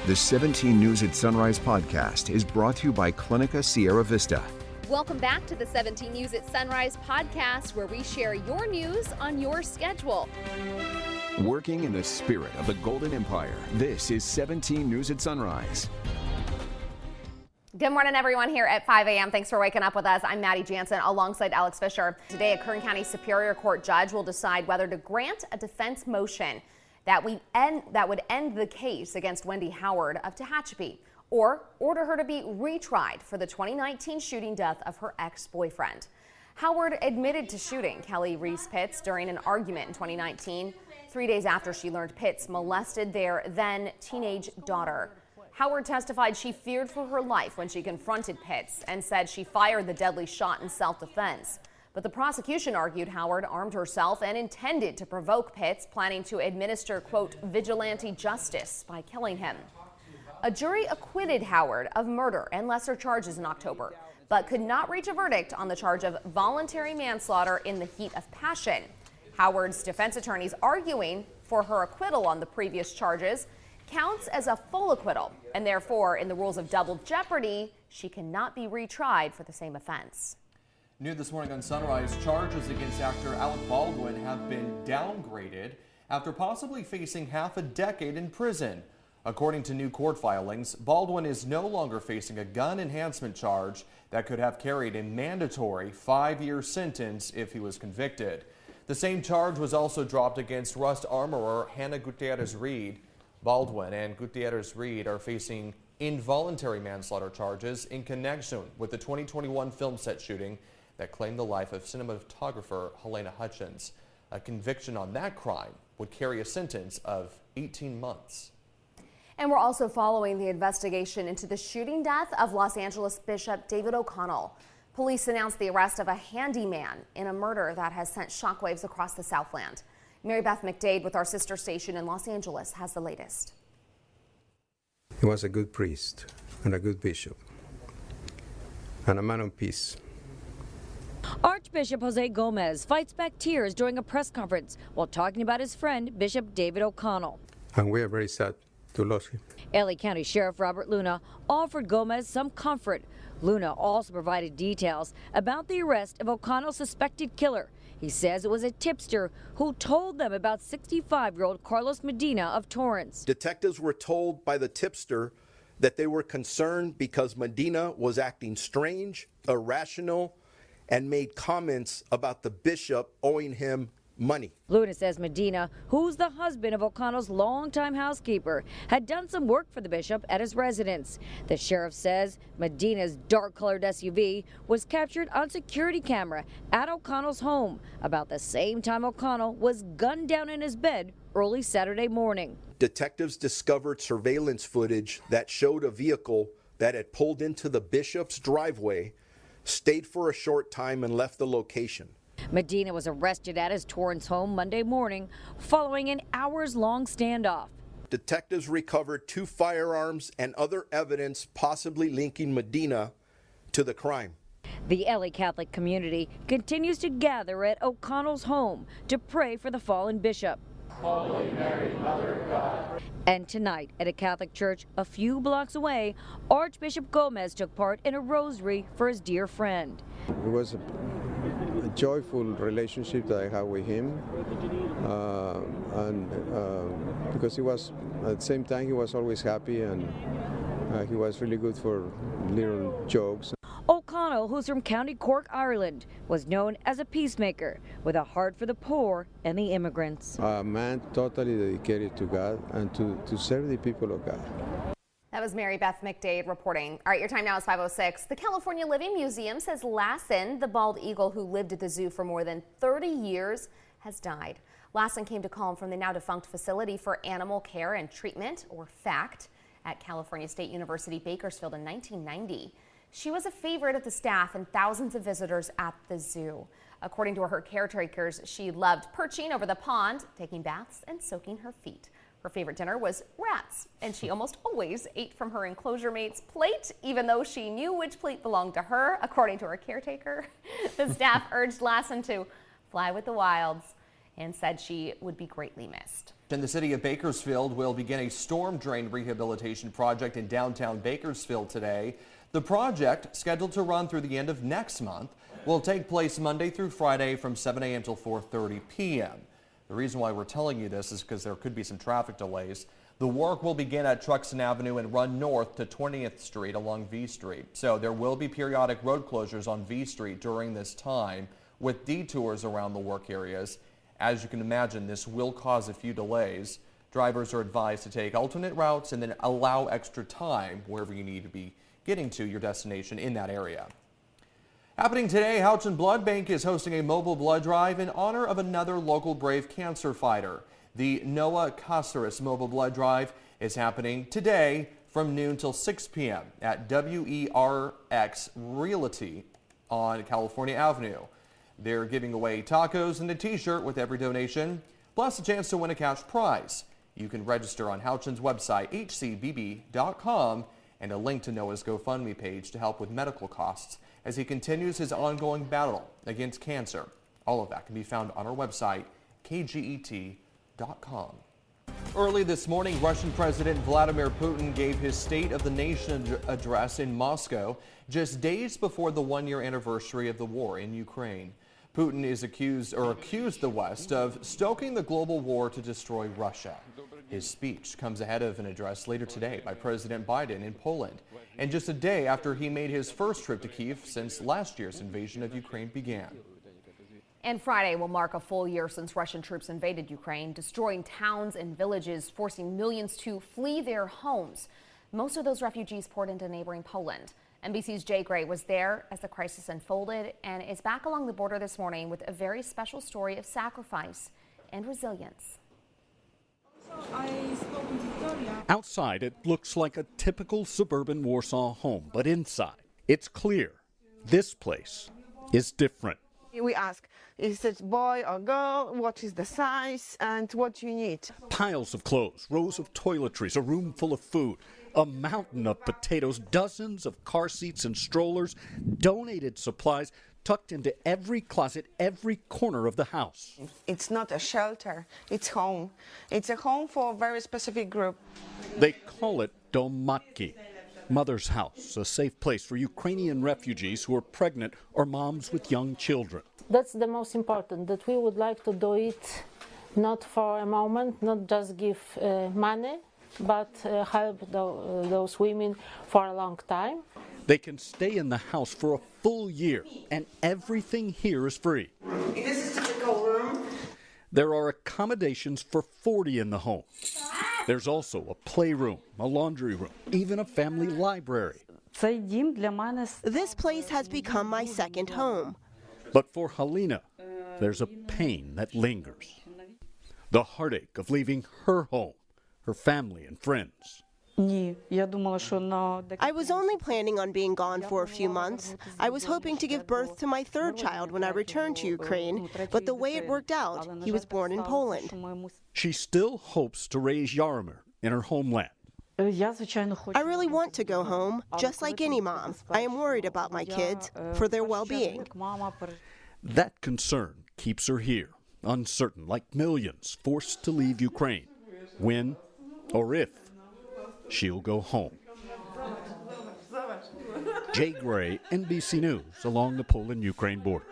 The 17 News at Sunrise podcast is brought to you by Clinica Sierra Vista. Welcome back to the 17 News at Sunrise podcast, where we share your news on your schedule. Working in the spirit of the Golden Empire, this is 17 News at Sunrise. Good morning, everyone, here at 5 a.m. Thanks for waking up with us. I'm Maddie Jansen alongside Alex Fisher. Today, a Kern County Superior Court judge will decide whether to grant a defense motion that would end the case against Wendy Howard of Tehachapi, or order her to be retried for the 2019 shooting death of her ex-boyfriend. Howard admitted to shooting Kelly Reese Pitts during an argument in 2019, 3 days after she learned Pitts molested their then teenage daughter. Howard testified she feared for her life when she confronted Pitts and said she fired the deadly shot in self-defense. But the prosecution argued Howard armed herself and intended to provoke Pitts, planning to administer, quote, vigilante justice by killing him. A jury acquitted Howard of murder and lesser charges in October, but could not reach a verdict on the charge of voluntary manslaughter in the heat of passion. Howard's defense attorneys arguing for her acquittal on the previous charges counts as a full acquittal, and therefore, in the rules of double jeopardy, she cannot be retried for the same offense. New this morning on Sunrise, charges against actor Alec Baldwin have been downgraded after possibly facing half a decade in prison. According to new court filings, Baldwin is no longer facing a gun enhancement charge that could have carried a mandatory 5-year sentence if he was convicted. The same charge was also dropped against Rust armorer Hannah Gutierrez-Reed. Baldwin and Gutierrez-Reed are facing involuntary manslaughter charges in connection with the 2021 film set shooting that claimed the life of cinematographer Helena Hutchins. A conviction on that crime would carry a sentence of 18 months. And we're also following the investigation into the shooting death of Los Angeles Bishop David O'Connell. Police announced the arrest of a handyman in a murder that has sent shockwaves across the Southland. Mary Beth McDade with our sister station in Los Angeles has the latest. He was a good priest and a good bishop and a man of peace. Archbishop Jose Gomez fights back tears during a press conference while talking about his friend Bishop David O'Connell. And we are very sad to lose him. LA County Sheriff Robert Luna offered Gomez some comfort. Luna also provided details about the arrest of O'Connell's suspected killer. He says it was a tipster who told them about 65-year-old Carlos Medina of Torrance. Detectives were told by the tipster that they were concerned because Medina was acting strange, irrational, and made comments about the bishop owing him money. Luna says Medina, who's the husband of O'Connell's longtime housekeeper, had done some work for the bishop at his residence. The sheriff says Medina's dark-colored SUV was captured on security camera at O'Connell's home about the same time O'Connell was gunned down in his bed early Saturday morning. Detectives discovered surveillance footage that showed a vehicle that had pulled into the bishop's driveway, stayed for a short time, and left the location. Medina was arrested at his Torrance home Monday morning following an hours-long standoff. Detectives recovered 2 firearms and other evidence possibly linking Medina to the crime. The LA Catholic community continues to gather at O'Connell's home to pray for the fallen bishop. Holy Mary, Mother of God. And tonight at a Catholic church a few blocks away, Archbishop Gomez took part in a rosary for his dear friend. It was a joyful relationship that I had with him, because he was, at the same time, he was always happy, and he was really good for little jokes. O'Connell, who's from County Cork, Ireland, was known as a peacemaker with a heart for the poor and the immigrants. A man totally dedicated to God and to serve the people of God. That was Mary Beth McDade reporting. All right, your time now is 5:06. The California Living Museum says Lassen, the bald eagle who lived at the zoo for more than 30 years, has died. Lassen came to Calm from the now defunct Facility for Animal Care and Treatment, or FACT, at California State University, Bakersfield in 1990. She was a favorite of the staff and thousands of visitors at the zoo. According to her caretakers, she loved perching over the pond, taking baths, and soaking her feet. Her favorite dinner was rats, and she almost always ate from her enclosure mate's plate, even though she knew which plate belonged to her, according to her caretaker. The staff urged Lassen to fly with the wilds and said she would be greatly missed. And the city of Bakersfield will begin a storm drain rehabilitation project in downtown Bakersfield today. The project, scheduled to run through the end of next month, will take place Monday through Friday from 7 a.m. till 4:30 p.m. The reason why we're telling you this is because there could be some traffic delays. The work will begin at Truxton Avenue and run north to 20th Street along V Street. So there will be periodic road closures on V Street during this time with detours around the work areas. As you can imagine, this will cause a few delays. Drivers are advised to take alternate routes and then allow extra time wherever you need to be getting to your destination in that area. Happening today, Houchin Blood Bank is hosting a mobile blood drive in honor of another local brave cancer fighter. The Noah Caceres Mobile Blood Drive is happening today from noon till 6 p.m. at WERX Realty on California Avenue. They're giving away tacos and a t-shirt with every donation, plus a chance to win a cash prize. You can register on Houchin's website, hcbb.com, and a link to Noah's GoFundMe page to help with medical costs as he continues his ongoing battle against cancer. All of that can be found on our website, kget.com. Early this morning, Russian President Vladimir Putin gave his State of the Nation address in Moscow just days before the one-year anniversary of the war in Ukraine. Putin is accused the West of stoking the global war to destroy Russia. His speech comes ahead of an address later today by President Biden in Poland, and just a day after he made his first trip to Kyiv since last year's invasion of Ukraine began. And Friday will mark a full year since Russian troops invaded Ukraine, destroying towns and villages, forcing millions to flee their homes. Most of those refugees poured into neighboring Poland. NBC's Jay Gray was there as the crisis unfolded and is back along the border this morning with a very special story of sacrifice and resilience. Outside, it looks like a typical suburban Warsaw home, but inside, it's clear this place is different. We ask, is it boy or girl? What is the size and what you need? Piles of clothes, rows of toiletries, a room full of food, a mountain of potatoes, dozens of car seats and strollers, donated supplies tucked into every closet, every corner of the house. It's not a shelter, it's home. It's a home for a very specific group. They call it Dom Matki, Mother's House, a safe place for Ukrainian refugees who are pregnant or moms with young children. That's the most important, that we would like to do it not for a moment, not just give money, but help those women for a long time. They can stay in the house for a full year, and everything here is free. This is the typical room. There are accommodations for 40 in the home. There's also a playroom, a laundry room, even a family library. This place has become my second home. But for Halina, there's a pain that lingers. The heartache of leaving her home, her family and friends. I was only planning on being gone for a few months. I was hoping to give birth to my third child when I returned to Ukraine, but the way it worked out, he was born in Poland. She still hopes to raise Yaromir in her homeland. I really want to go home, just like any mom. I am worried about my kids, for their well-being. That concern keeps her here, uncertain, like millions forced to leave Ukraine. When or if she'll go home. Jay Gray, NBC News, along the Poland-Ukraine border.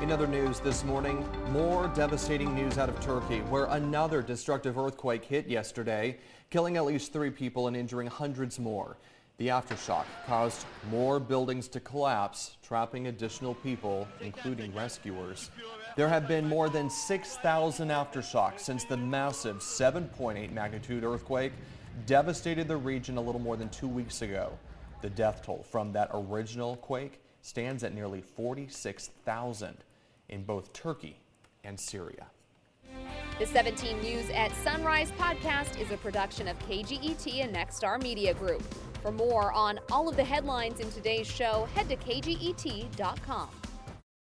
In other news this morning, more devastating news out of Turkey, where another destructive earthquake hit yesterday, killing at least 3 people and injuring hundreds more. The aftershock caused more buildings to collapse, trapping additional people, including rescuers. There have been more than 6,000 aftershocks since the massive 7.8 magnitude earthquake devastated the region a little more than 2 weeks ago. The death toll from that original quake stands at nearly 46,000 in both Turkey and Syria. The 17 News at Sunrise podcast is a production of KGET and Nexstar Media Group. For more on all of the headlines in today's show, head to kget.com.